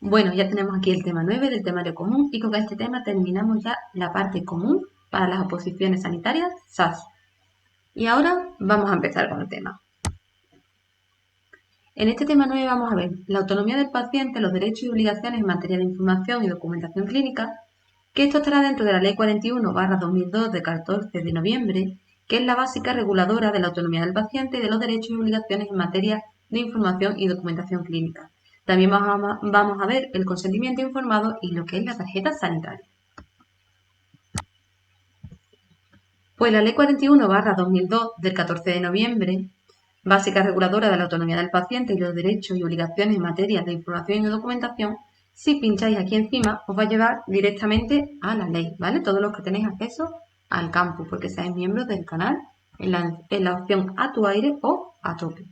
Bueno, ya tenemos aquí el tema 9 del temario común y con este tema terminamos ya la parte común para las oposiciones sanitarias SAS. Y ahora vamos a empezar con el tema. En este tema 9 vamos a ver la autonomía del paciente, los derechos y obligaciones en materia de información y documentación clínica, que esto estará dentro de la Ley 41/2002 de 14 de noviembre, que es la básica reguladora de la autonomía del paciente y de los derechos y obligaciones en materia de información y documentación clínica. También vamos a ver el consentimiento informado y lo que es la tarjeta sanitaria. Pues la Ley 41/2002 del 14 de noviembre, básica reguladora de la autonomía del paciente y los derechos y obligaciones en materia de información y documentación, si pincháis aquí encima os va a llevar directamente a la ley, ¿vale? Todos los que tenéis acceso al campus, porque seáis miembros del canal en la opción a tu aire o a tope.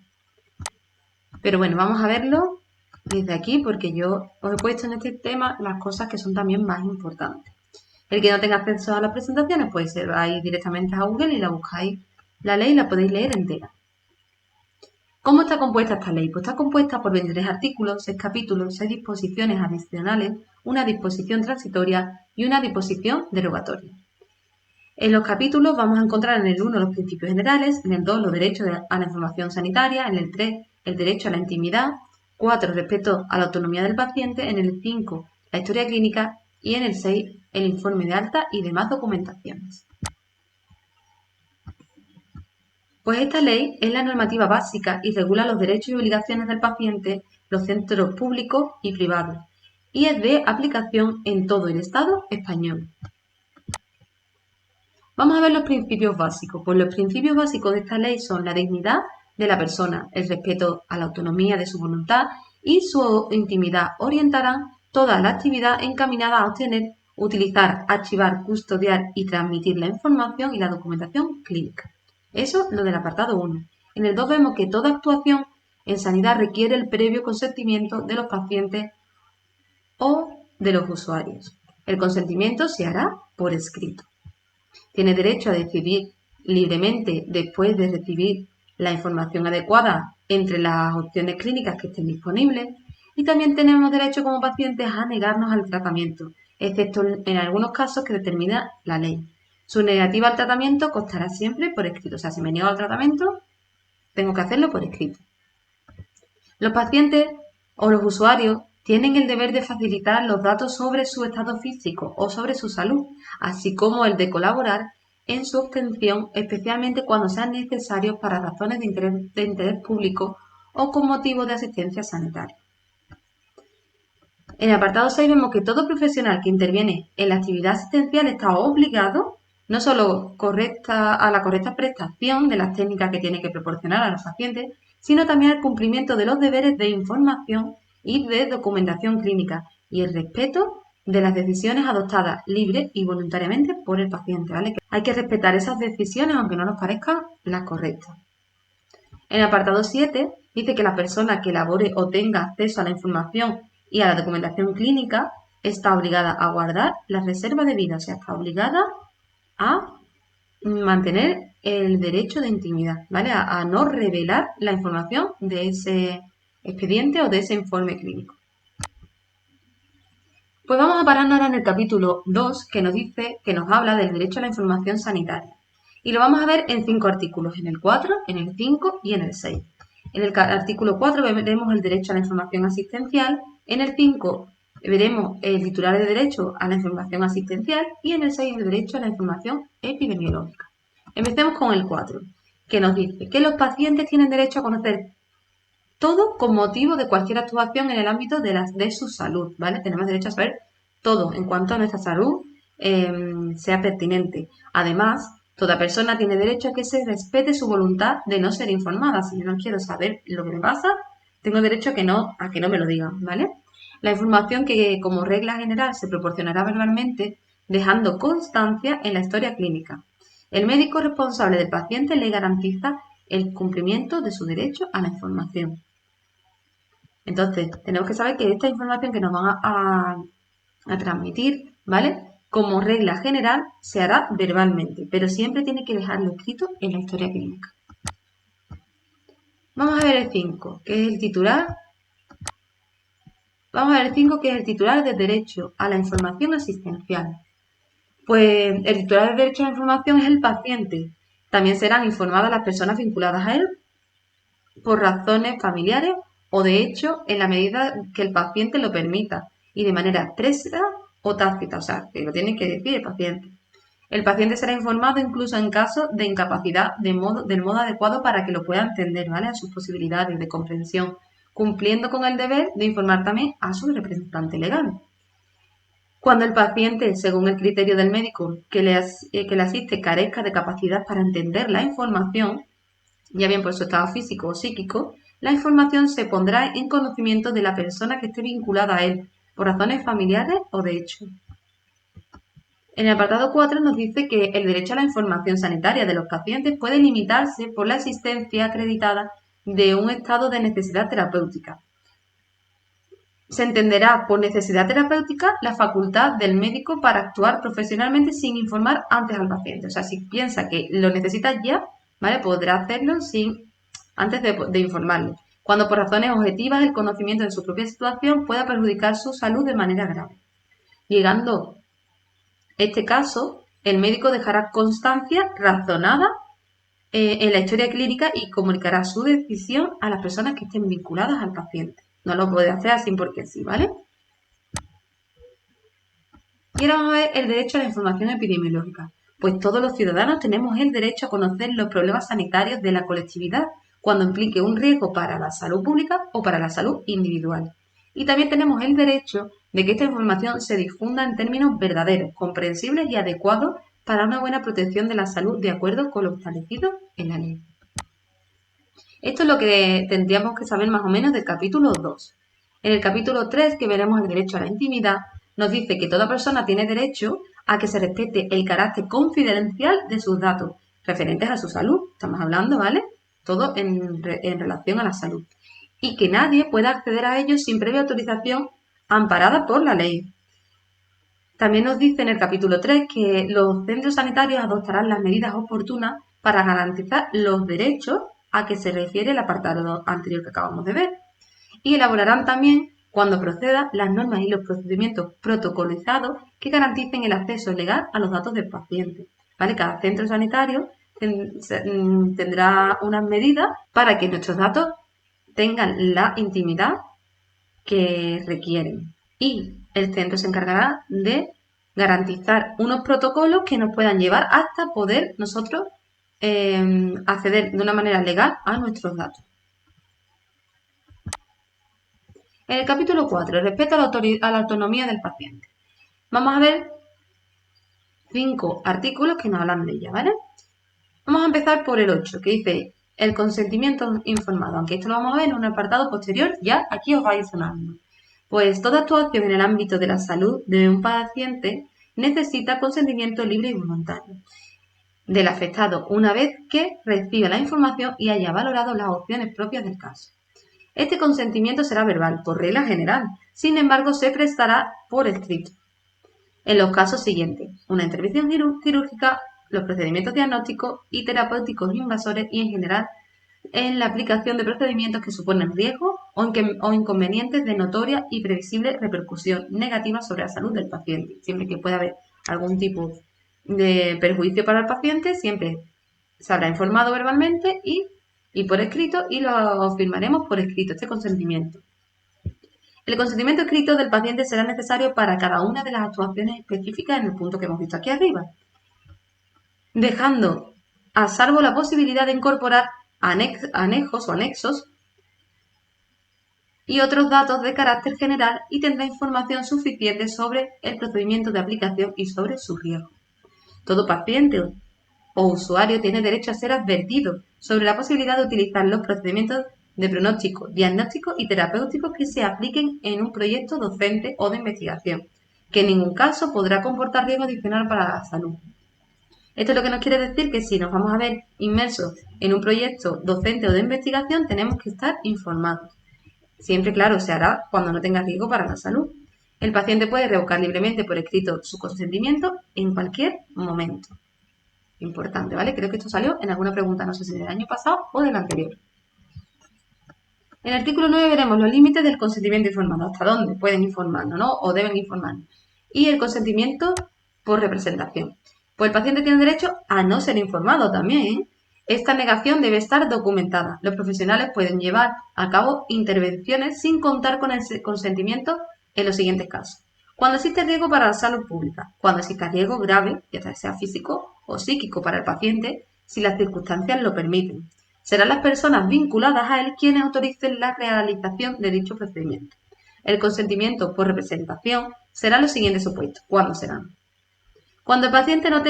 Pero bueno, vamos a verlo desde aquí porque yo os he puesto en este tema las cosas que son también más importantes. El que no tenga acceso a las presentaciones, pues vais directamente a Google y la buscáis la ley y la podéis leer entera. ¿Cómo está compuesta esta ley? Pues está compuesta por 23 artículos, 6 capítulos, 6 disposiciones adicionales, una disposición transitoria y una disposición derogatoria. En los capítulos vamos a encontrar en el 1 los principios generales, en el 2 los derechos a la información sanitaria, en el 3 el derecho a la intimidad, 4 respeto a la autonomía del paciente, en el 5 la historia clínica y en el 6 el informe de alta y demás documentaciones. Pues esta ley es la normativa básica y regula los derechos y obligaciones del paciente, los centros públicos y privados, y es de aplicación en todo el Estado español. Vamos a ver los principios básicos. Pues los principios básicos de esta ley son la dignidad de la persona, el respeto a la autonomía de su voluntad y su intimidad. Orientarán toda la actividad encaminada a obtener, utilizar, archivar, custodiar y transmitir la información y la documentación clínica. Eso lo del apartado 1. En el 2 vemos que toda actuación en sanidad requiere el previo consentimiento de los pacientes o de los usuarios. El consentimiento se hará por escrito. Tiene derecho a decidir libremente después de recibir la información adecuada entre las opciones clínicas que estén disponibles y también tenemos derecho como pacientes a negarnos al tratamiento, excepto en algunos casos que determina la ley. Su negativa al tratamiento constará siempre por escrito, o sea, si me niego al tratamiento, tengo que hacerlo por escrito. Los pacientes o los usuarios tienen el deber de facilitar los datos sobre su estado físico o sobre su salud, así como el de colaborar en su obtención, especialmente cuando sean necesarios para razones de interés público o con motivo de asistencia sanitaria. En el apartado 6 vemos que todo profesional que interviene en la actividad asistencial está obligado no solo a la correcta prestación de las técnicas que tiene que proporcionar a los pacientes, sino también al cumplimiento de los deberes de información y de documentación clínica y el respeto de las decisiones adoptadas libre y voluntariamente por el paciente, ¿vale? Hay que respetar esas decisiones aunque no nos parezcan las correctas. En el apartado 7 dice que la persona que elabore o tenga acceso a la información y a la documentación clínica está obligada a guardar la reserva de vida, o sea, está obligada a mantener el derecho de intimidad, ¿vale? A no revelar la información de ese expediente o de ese informe clínico. Pues vamos a pararnos ahora en el capítulo 2 que nos habla del derecho a la información sanitaria. Y lo vamos a ver en 5 artículos, en el 4, en el 5 y en el 6. En el artículo 4 veremos el derecho a la información asistencial, en el 5 veremos el titular de derecho a la información asistencial y en el 6 el derecho a la información epidemiológica. Empecemos con el 4, que nos dice que los pacientes tienen derecho a conocer todo con motivo de cualquier actuación en el ámbito de su salud, ¿vale? Tenemos derecho a saber todo en cuanto a nuestra salud sea pertinente. Además, toda persona tiene derecho a que se respete su voluntad de no ser informada. Si yo no quiero saber lo que me pasa, tengo derecho a que no me lo digan, ¿vale? La información que como regla general se proporcionará verbalmente, dejando constancia en la historia clínica. El médico responsable del paciente le garantiza el cumplimiento de su derecho a la información. Entonces, tenemos que saber que esta información que nos van a transmitir, ¿vale? Como regla general, se hará verbalmente, pero siempre tiene que dejarlo escrito en la historia clínica. Vamos a ver el 5, que es el titular Vamos a ver el 5, que es el titular del derecho a la información asistencial. Pues el titular del derecho a la información es el paciente. También serán informadas las personas vinculadas a él por razones familiares o de hecho en la medida que el paciente lo permita y de manera expresa o tácita, o sea, que lo tiene que decir el paciente. El paciente será informado incluso en caso de incapacidad del modo adecuado para que lo pueda entender, ¿vale? A sus posibilidades de comprensión, cumpliendo con el deber de informar también a su representante legal. Cuando el paciente, según el criterio del médico que le asiste, carezca de capacidad para entender la información, ya bien por su estado físico o psíquico, la información se pondrá en conocimiento de la persona que esté vinculada a él, por razones familiares o de hecho. En el apartado 4 nos dice que el derecho a la información sanitaria de los pacientes puede limitarse por la existencia acreditada de un estado de necesidad terapéutica. Se entenderá por necesidad terapéutica la facultad del médico para actuar profesionalmente sin informar antes al paciente. O sea, si piensa que lo necesita ya, ¿vale? Podrá hacerlo antes de informarle, cuando por razones objetivas el conocimiento de su propia situación pueda perjudicar su salud de manera grave. Llegando este caso, el médico dejará constancia razonada en la historia clínica y comunicará su decisión a las personas que estén vinculadas al paciente. No lo puede hacer así porque sí, ¿vale? Y ahora vamos a ver el derecho a la información epidemiológica. Pues todos los ciudadanos tenemos el derecho a conocer los problemas sanitarios de la colectividad cuando implique un riesgo para la salud pública o para la salud individual. Y también tenemos el derecho de que esta información se difunda en términos verdaderos, comprensibles y adecuados para una buena protección de la salud de acuerdo con lo establecido en la ley. Esto es lo que tendríamos que saber más o menos del capítulo 2. En el capítulo 3, que veremos el derecho a la intimidad, nos dice que toda persona tiene derecho a que se respete el carácter confidencial de sus datos referentes a su salud. Estamos hablando, ¿vale? Todo en relación a la salud. Y que nadie pueda acceder a ellos sin previa autorización amparada por la ley. También nos dice en el capítulo 3 que los centros sanitarios adoptarán las medidas oportunas para garantizar los derechos a que se refiere el apartado anterior que acabamos de ver. Y elaborarán también, cuando proceda, las normas y los procedimientos protocolizados que garanticen el acceso legal a los datos del paciente. ¿Vale? Cada centro sanitario tendrá unas medidas para que nuestros datos tengan la intimidad que requieren. Y el centro se encargará de garantizar unos protocolos que nos puedan llevar hasta poder nosotros acceder de una manera legal a nuestros datos. En el capítulo 4, respecto a la autonomía del paciente, vamos a ver 5 artículos que nos hablan de ella, ¿vale? Vamos a empezar por el 8, que dice el consentimiento informado, aunque esto lo vamos a ver en un apartado posterior, ya aquí os va a ir sonando. Pues toda actuación en el ámbito de la salud de un paciente necesita consentimiento libre y voluntario del afectado una vez que reciba la información y haya valorado las opciones propias del caso. Este consentimiento será verbal, por regla general, sin embargo se prestará por escrito. En los casos siguientes, una intervención quirúrgica, los procedimientos diagnósticos y terapéuticos invasores y en general en la aplicación de procedimientos que suponen riesgos o inconvenientes de notoria y previsible repercusión negativa sobre la salud del paciente. Siempre que pueda haber algún tipo de perjuicio para el paciente, siempre se habrá informado verbalmente y por escrito y lo firmaremos por escrito, este consentimiento. El consentimiento escrito del paciente será necesario para cada una de las actuaciones específicas en el punto que hemos visto aquí arriba, dejando a salvo la posibilidad de incorporar anexos y otros datos de carácter general y tendrá información suficiente sobre el procedimiento de aplicación y sobre su riesgo. Todo paciente o usuario tiene derecho a ser advertido sobre la posibilidad de utilizar los procedimientos de pronóstico, diagnóstico y terapéutico que se apliquen en un proyecto docente o de investigación, que en ningún caso podrá comportar riesgo adicional para la salud. Esto es lo que nos quiere decir que si nos vamos a ver inmersos en un proyecto docente o de investigación, tenemos que estar informados. Siempre, claro, se hará cuando no tenga riesgo para la salud. El paciente puede revocar libremente por escrito su consentimiento en cualquier momento. Importante, ¿vale? Creo que esto salió en alguna pregunta, no sé si del año pasado o del anterior. En el artículo 9 veremos los límites del consentimiento informado, hasta dónde pueden informarnos, ¿no? O deben informarnos. Y el consentimiento por representación. Pues el paciente tiene derecho a no ser informado también, ¿eh? Esta negación debe estar documentada. Los profesionales pueden llevar a cabo intervenciones sin contar con el consentimiento en los siguientes casos. Cuando existe riesgo para la salud pública, cuando exista riesgo grave, ya sea físico o psíquico para el paciente, si las circunstancias lo permiten. Serán las personas vinculadas a él quienes autoricen la realización de dicho procedimiento. El consentimiento por representación será los siguientes supuestos. ¿Cuándo serán? Cuando el paciente no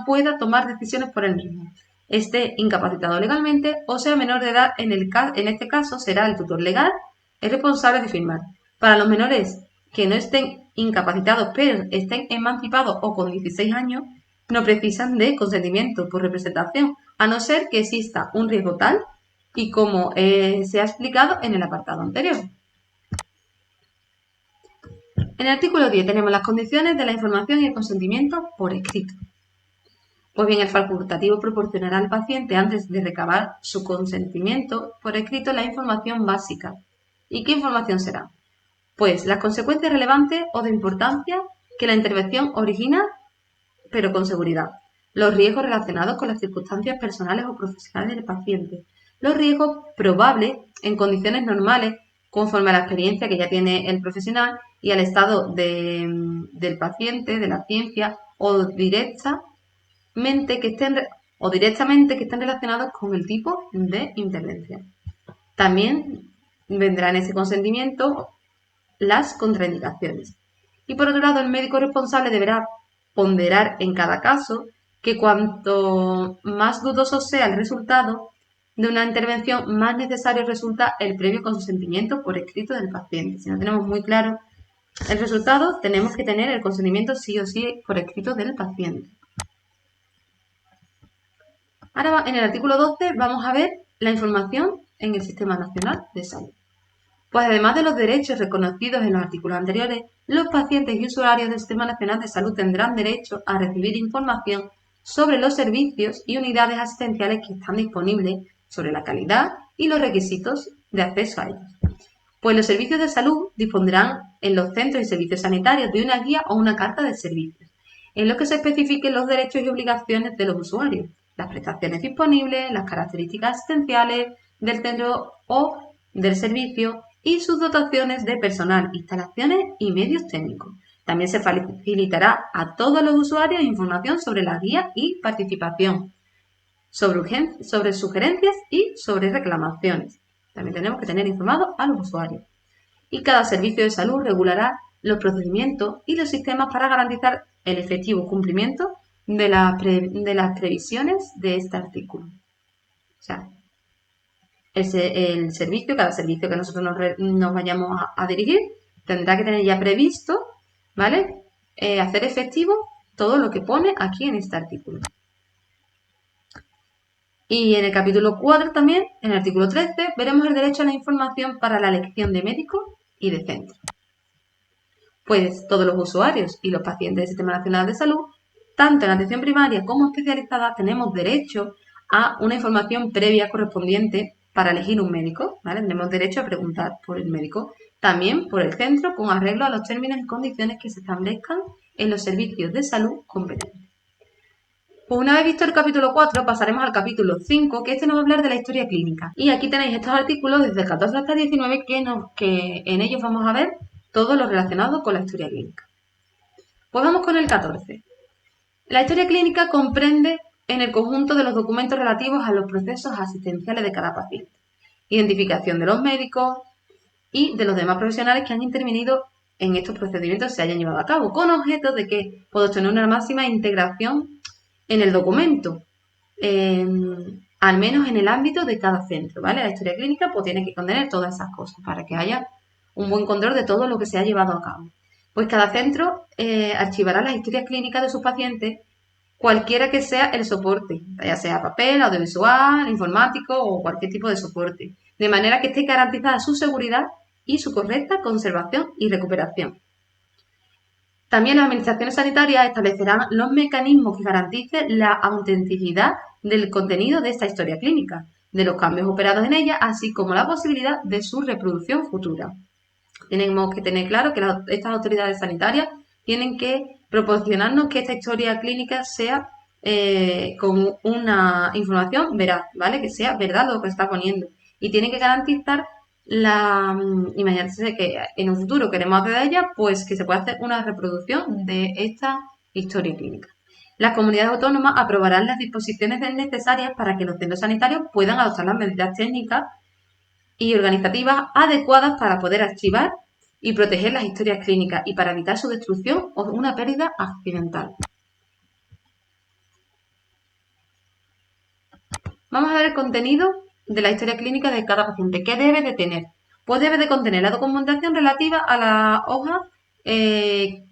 pueda tomar decisiones por él mismo, esté incapacitado legalmente o sea menor de edad, en este caso será el tutor legal el responsable de firmar. Para los menores que no estén incapacitados pero estén emancipados o con 16 años, no precisan de consentimiento por representación, a no ser que exista un riesgo tal y como se ha explicado en el apartado anterior. En el artículo 10 tenemos las condiciones de la información y el consentimiento por escrito. Pues bien, el facultativo proporcionará al paciente, antes de recabar su consentimiento por escrito, la información básica. ¿Y qué información será? Pues las consecuencias relevantes o de importancia que la intervención origina, pero con seguridad. Los riesgos relacionados con las circunstancias personales o profesionales del paciente. Los riesgos probables en condiciones normales, conforme a la experiencia que ya tiene el profesional y al estado del paciente, de la ciencia, o directamente que estén relacionados con el tipo de intervención. También vendrá en ese consentimiento las contraindicaciones. Y por otro lado, el médico responsable deberá ponderar en cada caso que cuanto más dudoso sea el resultado de una intervención, más necesario resulta el previo consentimiento por escrito del paciente. Si no tenemos muy claro el resultado, tenemos que tener el consentimiento sí o sí por escrito del paciente. Ahora, en el artículo 12, vamos a ver la información en el Sistema Nacional de Salud. Pues además de los derechos reconocidos en los artículos anteriores, los pacientes y usuarios del Sistema Nacional de Salud tendrán derecho a recibir información sobre los servicios y unidades asistenciales que están disponibles, sobre la calidad y los requisitos de acceso a ellos. Pues los servicios de salud dispondrán en los centros y servicios sanitarios de una guía o una carta de servicios, en lo que se especifiquen los derechos y obligaciones de los usuarios, las prestaciones disponibles, las características asistenciales del centro o del servicio y sus dotaciones de personal, instalaciones y medios técnicos. También se facilitará a todos los usuarios información sobre la guía y participación, sobre sugerencias y sobre reclamaciones. También tenemos que tener informados a los usuarios. Y cada servicio de salud regulará los procedimientos y los sistemas para garantizar el efectivo cumplimiento de las previsiones de este artículo. O sea, cada servicio que nosotros nos vayamos a dirigir tendrá que tener ya previsto, ¿vale? Hacer efectivo todo lo que pone aquí en este artículo. Y en el capítulo 4 también, en el artículo 13, veremos el derecho a la información para la elección de médico y de centro. Pues todos los usuarios y los pacientes del Sistema Nacional de Salud, tanto en atención primaria como especializada, tenemos derecho a una información previa correspondiente para elegir un médico, ¿vale? Tenemos derecho a preguntar por el médico, también por el centro, con arreglo a los términos y condiciones que se establezcan en los servicios de salud competentes. Pues una vez visto el capítulo 4, pasaremos al capítulo 5, que nos va a hablar de la historia clínica. Y aquí tenéis estos artículos desde el 14 hasta el 19, que en ellos vamos a ver todo lo relacionado con la historia clínica. Pues vamos con el 14. La historia clínica comprende en el conjunto de los documentos relativos a los procesos asistenciales de cada paciente, identificación de los médicos y de los demás profesionales que han intervenido en estos procedimientos se hayan llevado a cabo, con objeto de que pueda obtener una máxima integración en el documento, al menos en el ámbito de cada centro, ¿vale? La historia clínica pues tiene que contener todas esas cosas para que haya un buen control de todo lo que se ha llevado a cabo. Pues cada centro archivará las historias clínicas de sus pacientes, cualquiera que sea el soporte, ya sea papel, audiovisual, informático o cualquier tipo de soporte, de manera que esté garantizada su seguridad y su correcta conservación y recuperación. También las administraciones sanitarias establecerán los mecanismos que garanticen la autenticidad del contenido de esta historia clínica, de los cambios operados en ella, así como la posibilidad de su reproducción futura. Tenemos que tener claro que estas autoridades sanitarias tienen que proporcionarnos que esta historia clínica sea con una información veraz, ¿vale? Que sea verdad lo que está poniendo. Y tienen que garantizar imagínense que en un futuro queremos hacer de ella, pues que se pueda hacer una reproducción de esta historia clínica. Las comunidades autónomas aprobarán las disposiciones necesarias para que los centros sanitarios puedan adoptar las medidas técnicas y organizativas adecuadas para poder archivar y proteger las historias clínicas y para evitar su destrucción o una pérdida accidental. Vamos a ver el contenido de la historia clínica de cada paciente. ¿Qué debe de tener? Pues debe de contener la documentación relativa a la hoja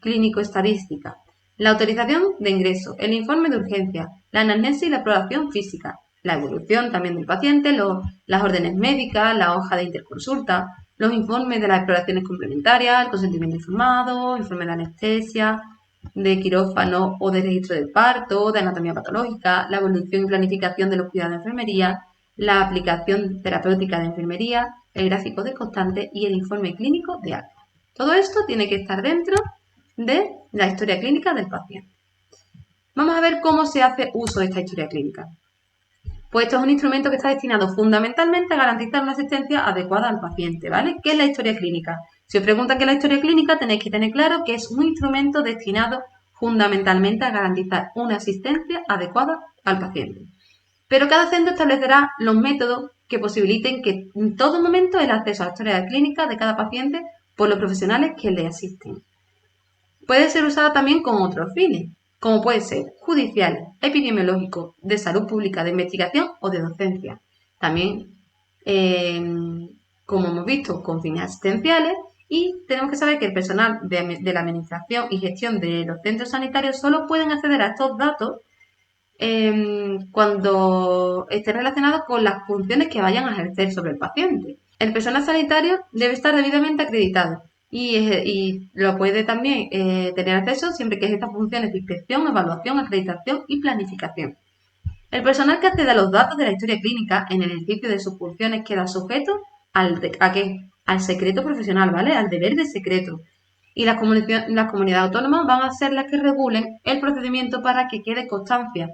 clínico-estadística, la autorización de ingreso, el informe de urgencia, la anamnesis y la exploración física, la evolución también del paciente, las órdenes médicas, la hoja de interconsulta, los informes de las exploraciones complementarias, el consentimiento informado, informe de anestesia, de quirófano o de registro del parto, de anatomía patológica, la evolución y planificación de los cuidados de enfermería, la aplicación terapéutica de enfermería, el gráfico de constante y el informe clínico de alta. Todo esto tiene que estar dentro de la historia clínica del paciente. Vamos a ver cómo se hace uso de esta historia clínica. Pues esto es un instrumento que está destinado fundamentalmente a garantizar una asistencia adecuada al paciente, ¿vale? ¿Qué es la historia clínica? Si os preguntan qué es la historia clínica, tenéis que tener claro que es un instrumento destinado fundamentalmente a garantizar una asistencia adecuada al paciente. Pero cada centro establecerá los métodos que posibiliten que en todo momento el acceso a la historia clínica de cada paciente por los profesionales que le asisten. Puede ser usada también con otros fines, como puede ser judicial, epidemiológico, de salud pública, de investigación o de docencia. También, como hemos visto, con fines asistenciales. Y tenemos que saber que el personal de la administración y gestión de los centros sanitarios solo pueden acceder a estos datos cuando estén relacionados con las funciones que vayan a ejercer sobre el paciente. El personal sanitario debe estar debidamente acreditado y lo puede también tener acceso siempre que estas funciones de inspección, evaluación, acreditación y planificación. El personal que accede a los datos de la historia clínica en el ejercicio de sus funciones queda sujeto al secreto profesional, ¿vale? Al deber de secreto. Y las comunidades autónomas van a ser las que regulen el procedimiento para que quede constancia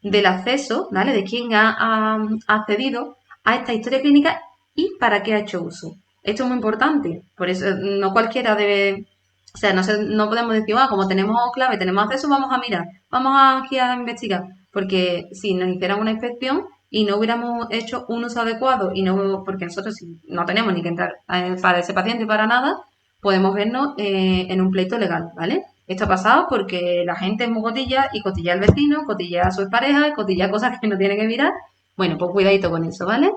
del acceso, ¿vale? De quién ha accedido a esta historia clínica y para qué ha hecho uso. Esto es muy importante, por eso no cualquiera debe, o sea, no podemos decir, como tenemos clave, tenemos acceso, vamos a mirar, vamos aquí a investigar, porque si nos hicieran una inspección y no hubiéramos hecho un uso adecuado y no, porque nosotros no tenemos ni que entrar para ese paciente para nada, podemos vernos en un pleito legal, ¿vale? Esto ha pasado porque la gente es muy cotilla y cotilla al vecino, cotilla a su pareja, cotilla cosas que no tiene que mirar. Bueno, pues cuidadito con eso, ¿vale?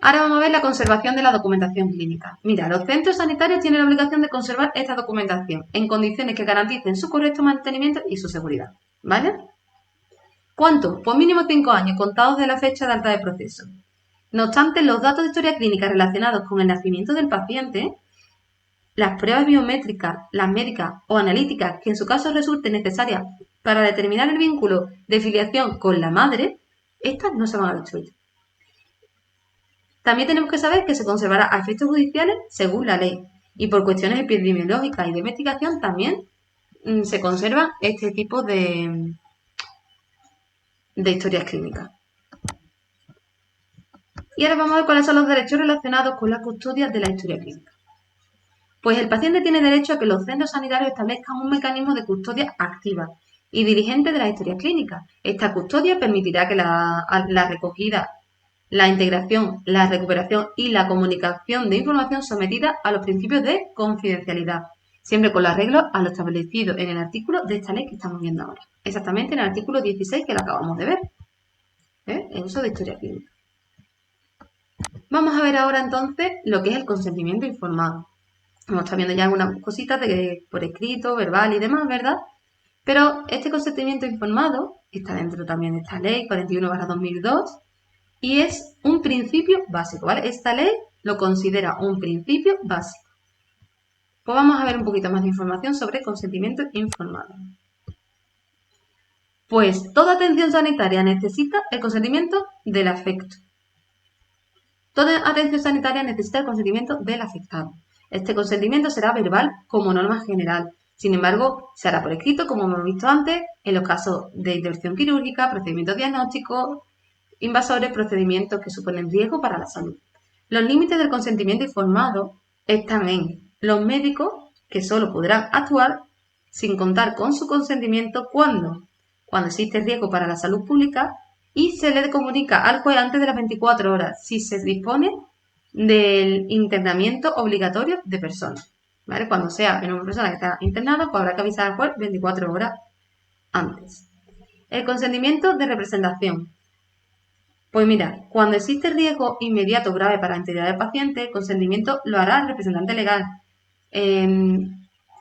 Ahora vamos a ver la conservación de la documentación clínica. Mira, los centros sanitarios tienen la obligación de conservar esta documentación en condiciones que garanticen su correcto mantenimiento y su seguridad, ¿vale? ¿Cuánto? Pues mínimo 5 años contados de la fecha de alta de proceso. No obstante, los datos de historia clínica relacionados con el nacimiento del paciente, las pruebas biométricas, las médicas o analíticas que en su caso resulten necesarias para determinar el vínculo de filiación con la madre, estas no se van a destruir. También tenemos que saber que se conservará a efectos judiciales según la ley y por cuestiones epidemiológicas y de investigación también se conserva este tipo de historias clínicas. Y ahora vamos a ver cuáles son los derechos relacionados con la custodia de la historia clínica. Pues el paciente tiene derecho a que los centros sanitarios establezcan un mecanismo de custodia activa y diligente de la historia clínica. Esta custodia permitirá que la recogida, la integración, la recuperación y la comunicación de información sometida a los principios de confidencialidad, siempre con los arreglos a lo establecido en el artículo de esta ley que estamos viendo ahora. Exactamente en el artículo 16 que lo acabamos de ver. El uso de historia clínica. Vamos a ver ahora entonces lo que es el consentimiento informado. Hemos estado viendo ya algunas cositas por escrito, verbal y demás, ¿verdad? Pero este consentimiento informado está dentro también de esta ley 41/2002 y es un principio básico, ¿vale? Esta ley lo considera un principio básico. Pues vamos a ver un poquito más de información sobre consentimiento informado. Pues toda atención sanitaria necesita el consentimiento del afecto. Toda atención sanitaria necesita el consentimiento del afectado. Este consentimiento será verbal como norma general. Sin embargo, se hará por escrito, como hemos visto antes, en los casos de intervención quirúrgica, procedimientos diagnósticos, invasores, procedimientos que suponen riesgo para la salud. Los límites del consentimiento informado están en los médicos, que solo podrán actuar sin contar con su consentimiento cuando existe riesgo para la salud pública y se le comunica al juez antes de las 24 horas si se dispone del internamiento obligatorio de personas. ¿Vale? Cuando sea en una persona que está internada, pues habrá que avisar al juez 24 horas antes. El consentimiento de representación. Pues mira, cuando existe riesgo inmediato grave para la integridad del paciente, el consentimiento lo hará el representante legal.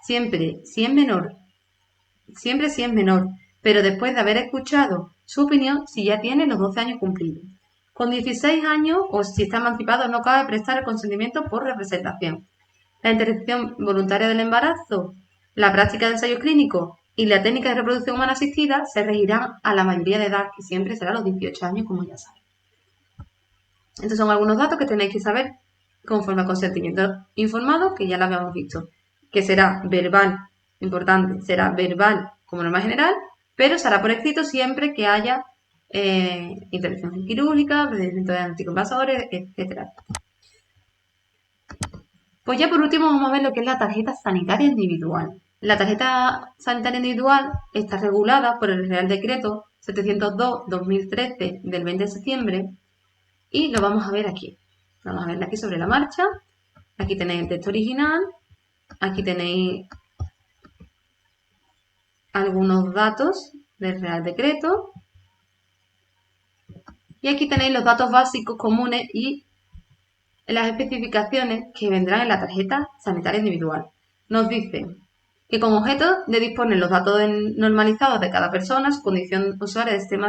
Siempre si es menor, pero después de haber escuchado su opinión, si ya tiene los 12 años cumplidos. Con 16 años, o si está emancipado, no cabe prestar el consentimiento por representación. La interrupción voluntaria del embarazo, la práctica de ensayo clínico y la técnica de reproducción humana asistida se regirán a la mayoría de edad, que siempre será los 18 años, como ya saben. Estos son algunos datos que tenéis que saber conforme al consentimiento informado, que ya lo habíamos visto, que será verbal, importante, será verbal como norma general, pero se hará por escrito siempre que haya intervención quirúrgica, procedimientos diagnósticos invasores, etc. Pues ya por último vamos a ver lo que es la tarjeta sanitaria individual. La tarjeta sanitaria individual está regulada por el Real Decreto 702-2013 del 20 de septiembre y lo vamos a ver aquí. Vamos a verla aquí sobre la marcha. Aquí tenéis el texto original. Aquí tenéis algunos datos del Real Decreto. Y aquí tenéis los datos básicos comunes y las especificaciones que vendrán en la tarjeta sanitaria individual. Nos dice que con objeto de disponer los datos normalizados de cada persona, su condición usuaria del Sistema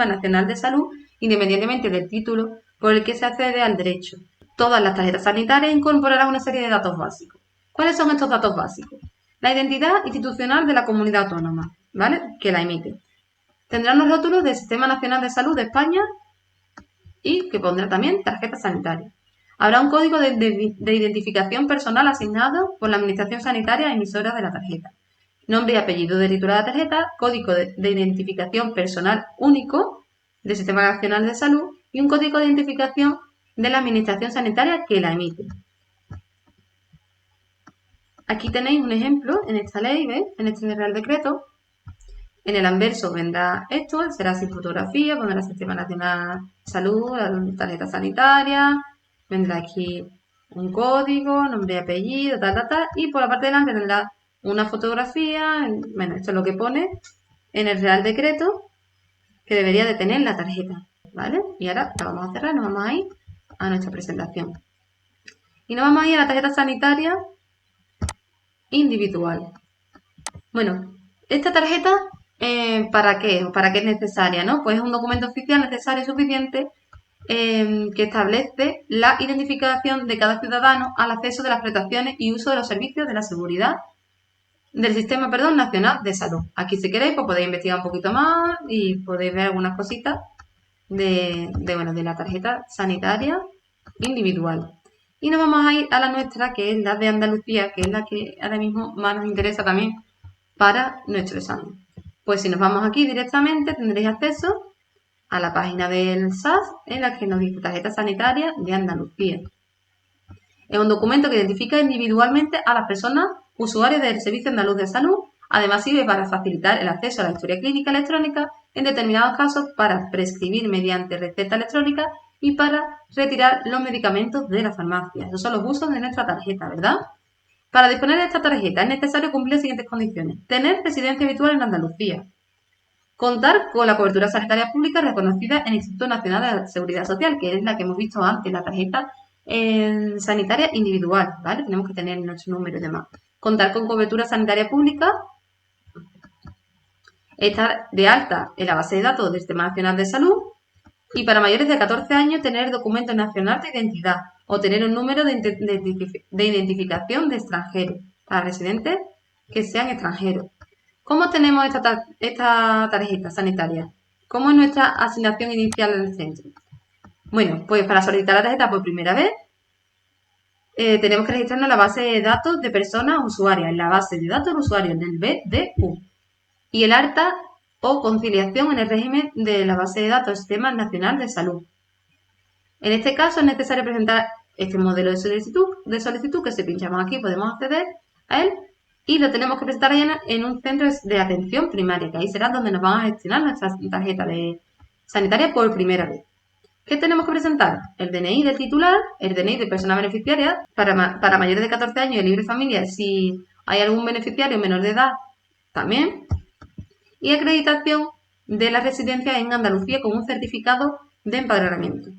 Nacional de Salud, independientemente del título por el que se accede al derecho. Todas las tarjetas sanitarias incorporarán una serie de datos básicos. ¿Cuáles son estos datos básicos? La identidad institucional de la comunidad autónoma, ¿vale?, que la emite. Tendrán los rótulos del Sistema Nacional de Salud de España y que pondrá también tarjeta sanitaria. Habrá un código de identificación personal asignado por la Administración Sanitaria emisora de la tarjeta. Nombre y apellido del titular de la tarjeta, código de identificación personal único del Sistema Nacional de Salud y un código de identificación de la Administración Sanitaria que la emite. Aquí tenéis un ejemplo en esta ley, ¿ves?, en este Real Decreto. En el anverso vendrá esto, será sin fotografía, pondrá el Sistema Nacional de Salud, la tarjeta sanitaria, vendrá aquí un código, nombre y apellido, y por la parte de delante tendrá una fotografía. Bueno, esto es lo que pone en el Real Decreto que debería de tener la tarjeta, ¿vale? Y ahora la vamos a cerrar, nos vamos a ir a nuestra presentación. Y nos vamos a ir a la tarjeta sanitaria individual. Bueno, esta tarjeta, ¿para qué? ¿Para qué es necesaria, no? Pues es un documento oficial necesario y suficiente que establece la identificación de cada ciudadano al acceso de las prestaciones y uso de los servicios de la seguridad del Sistema Nacional de Salud. Aquí, si queréis, pues podéis investigar un poquito más y podéis ver algunas cositas de la tarjeta sanitaria individual. Y nos vamos a ir a la nuestra, que es la de Andalucía, que es la que ahora mismo más nos interesa también para nuestro examen. Pues si nos vamos aquí directamente, tendréis acceso a la página del SAS en la que nos dice tarjeta sanitaria de Andalucía. Es un documento que identifica individualmente a las personas usuarias del Servicio Andaluz de Salud. Además sirve para facilitar el acceso a la historia clínica electrónica en determinados casos, para prescribir mediante receta electrónica y para retirar los medicamentos de la farmacia. Esos son los usos de nuestra tarjeta, ¿verdad? Para disponer de esta tarjeta es necesario cumplir las siguientes condiciones. Tener residencia habitual en Andalucía. Contar con la cobertura sanitaria pública reconocida en el Instituto Nacional de la Seguridad Social, que es la que hemos visto antes, la tarjeta sanitaria individual, ¿vale? Tenemos que tener nuestro número y demás. Contar con cobertura sanitaria pública. Estar de alta en la base de datos del Sistema Nacional de Salud. Y para mayores de 14 años tener documento nacional de identidad o tener un número de identificación de extranjero para residentes que sean extranjeros. ¿Cómo tenemos esta tarjeta sanitaria? ¿Cómo es nuestra asignación inicial en el centro? Bueno, pues para solicitar la tarjeta por primera vez, tenemos que registrarnos en la base de datos de personas usuarias, en la base de datos de usuarios, en el BDU. Y el acta o conciliación en el régimen de la base de datos del Sistema Nacional de Salud. En este caso es necesario presentar este modelo de solicitud que si pinchamos aquí podemos acceder a él y lo tenemos que presentar ahí en un centro de atención primaria, que ahí será donde nos van a gestionar nuestra tarjeta sanitaria por primera vez. ¿Qué tenemos que presentar? El DNI del titular, el DNI de persona beneficiaria, para mayores de 14 años y libre familia, si hay algún beneficiario menor de edad, también, y acreditación de la residencia en Andalucía con un certificado de empadronamiento.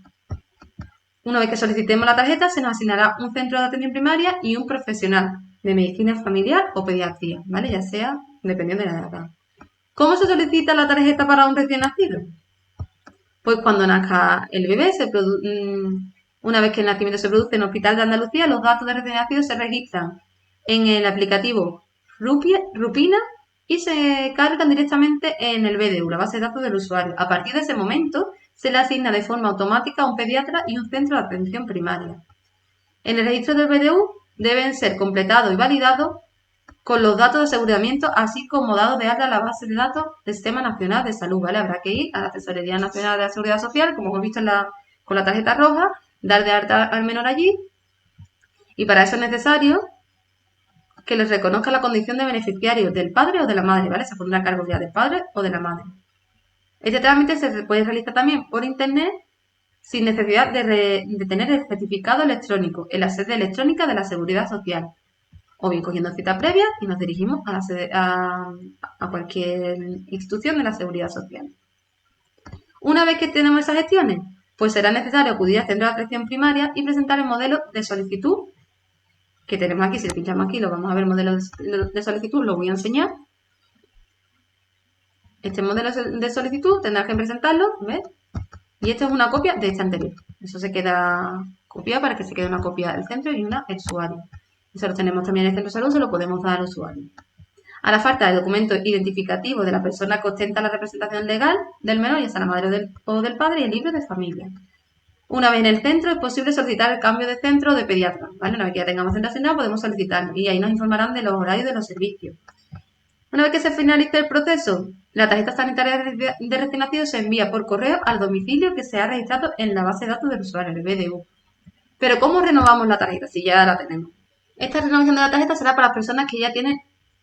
Una vez que solicitemos la tarjeta, se nos asignará un centro de atención primaria y un profesional de medicina familiar o pediatría, ¿vale? Ya sea dependiendo de la edad. ¿Cómo se solicita la tarjeta para un recién nacido? Pues cuando nazca el bebé, una vez que el nacimiento se produce en el Hospital de Andalucía, los datos de recién nacido se registran en el aplicativo Rupina y se cargan directamente en el BDU, la base de datos del usuario. A partir de ese momento, se le asigna de forma automática a un pediatra y un centro de atención primaria. En el registro del BDU deben ser completados y validados con los datos de aseguramiento, así como dados de alta a la base de datos del Sistema Nacional de Salud, ¿vale? Habrá que ir a la Tesorería Nacional de la Seguridad Social, como hemos visto con la tarjeta roja, dar de alta al menor allí, y para eso es necesario que les reconozca la condición de beneficiario del padre o de la madre, ¿vale? Se pondrá a cargo ya del padre o de la madre. Este trámite se puede realizar también por internet sin necesidad de tener el certificado electrónico en la sede electrónica de la Seguridad Social, o bien cogiendo cita previa y nos dirigimos a cualquier institución de la Seguridad Social. Una vez que tenemos esas gestiones, pues será necesario acudir al centro de atención primaria y presentar el modelo de solicitud que tenemos aquí. Si le pinchamos aquí, lo vamos a ver el modelo de solicitud, lo voy a enseñar. Este modelo de solicitud tendrás que presentarlo, ¿ves? Y esta es una copia de este anterior. Eso se queda copiado para que se quede una copia del centro y una del usuario. Eso lo tenemos también en el centro de salud, se lo podemos dar al usuario. A la falta de documento identificativo de la persona que ostenta la representación legal del menor, ya sea la madre o del padre, y el libro de familia. Una vez en el centro es posible solicitar el cambio de centro de pediatra, ¿vale? Una vez que ya tengamos centro asignado podemos solicitarlo y ahí nos informarán de los horarios de los servicios. Una vez que se finalice el proceso, la tarjeta sanitaria de recién nacido se envía por correo al domicilio que se ha registrado en la base de datos del usuario, el BDU. Pero ¿cómo renovamos la tarjeta si ya la tenemos? Esta renovación de la tarjeta será para las personas que ya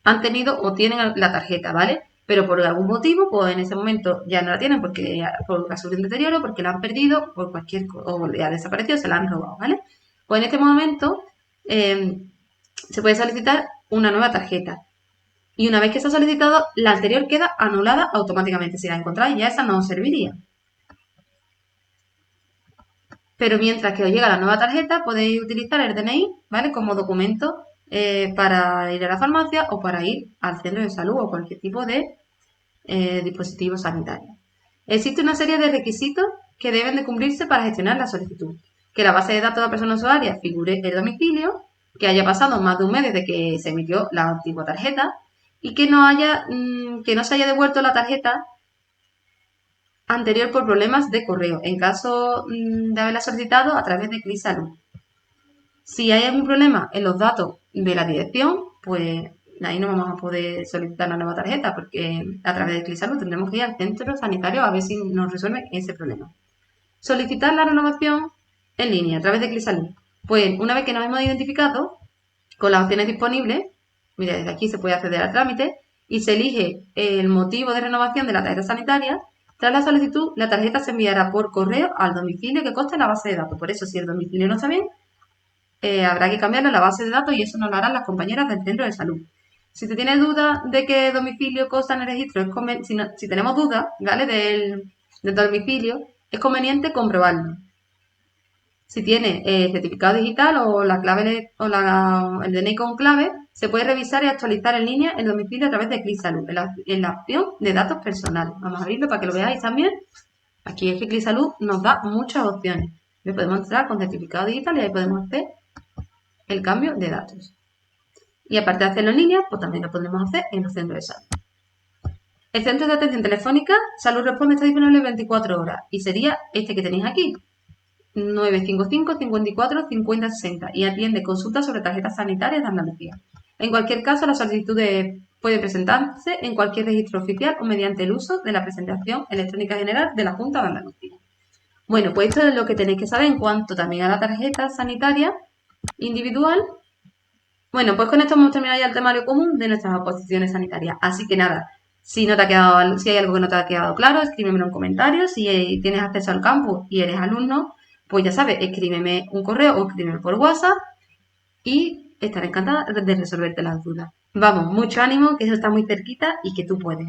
han tenido o tienen la tarjeta, ¿vale? Pero por algún motivo, pues en ese momento ya no la tienen porque por ha sufrido un deterioro, porque la han perdido, por cualquier o le ha desaparecido, se la han robado, ¿vale? Pues en este momento se puede solicitar una nueva tarjeta. Y una vez que está solicitado, la anterior queda anulada automáticamente. Si la encontráis, ya esa no os serviría. Pero mientras que os llega la nueva tarjeta, podéis utilizar el DNI, ¿vale? Como documento para ir a la farmacia o para ir al centro de salud o cualquier tipo de dispositivo sanitario. Existe una serie de requisitos que deben de cumplirse para gestionar la solicitud. Que la base de datos de la persona usuaria figure el domicilio, que haya pasado más de un mes desde que se emitió la antigua tarjeta y que no se haya devuelto la tarjeta anterior por problemas de correo, en caso de haberla solicitado a través de ClíSalud. Si hay algún problema en los datos de la dirección, pues ahí no vamos a poder solicitar la nueva tarjeta porque a través de ClíSalud tendremos que ir al centro sanitario a ver si nos resuelve ese problema. Solicitar la renovación en línea a través de ClíSalud. Pues una vez que nos hemos identificado con las opciones disponibles, mira, desde aquí se puede acceder al trámite y se elige el motivo de renovación de la tarjeta sanitaria. Tras la solicitud, la tarjeta se enviará por correo al domicilio que consta en la base de datos. Por eso, si el domicilio no está bien, habrá que cambiarlo a la base de datos y eso nos lo harán las compañeras del centro de salud. Si te tienes duda de qué domicilio consta en el registro, si tenemos dudas, ¿vale? del domicilio, es conveniente comprobarlo. Si tiene el certificado digital o la clave el DNI con clave, se puede revisar y actualizar en línea el domicilio a través de ClíSalud, en la opción de datos personales. Vamos a abrirlo para que lo veáis también. Aquí es que ClíSalud nos da muchas opciones. Le podemos entrar con certificado digital y ahí podemos hacer el cambio de datos. Y aparte de hacerlo en línea, pues también lo podemos hacer en los centros de salud. El centro de atención telefónica, Salud Responde, está disponible 24 horas y sería este que tenéis aquí, 955 54 50 60 y atiende consultas sobre tarjetas sanitarias de Andalucía. En cualquier caso, las solicitudes pueden presentarse en cualquier registro oficial o mediante el uso de la presentación electrónica general de la Junta de Andalucía. Bueno, pues esto es lo que tenéis que saber en cuanto también a la tarjeta sanitaria individual. Bueno, pues con esto hemos terminado ya el temario común de nuestras oposiciones sanitarias. Así que nada, si no te ha quedado, si hay algo que no te ha quedado claro, escríbemelo en comentarios. Si tienes acceso al campus y eres alumno, pues ya sabes, escríbeme un correo o escríbeme por WhatsApp y estaré encantada de resolverte las dudas. Vamos, mucho ánimo, que eso está muy cerquita y que tú puedes.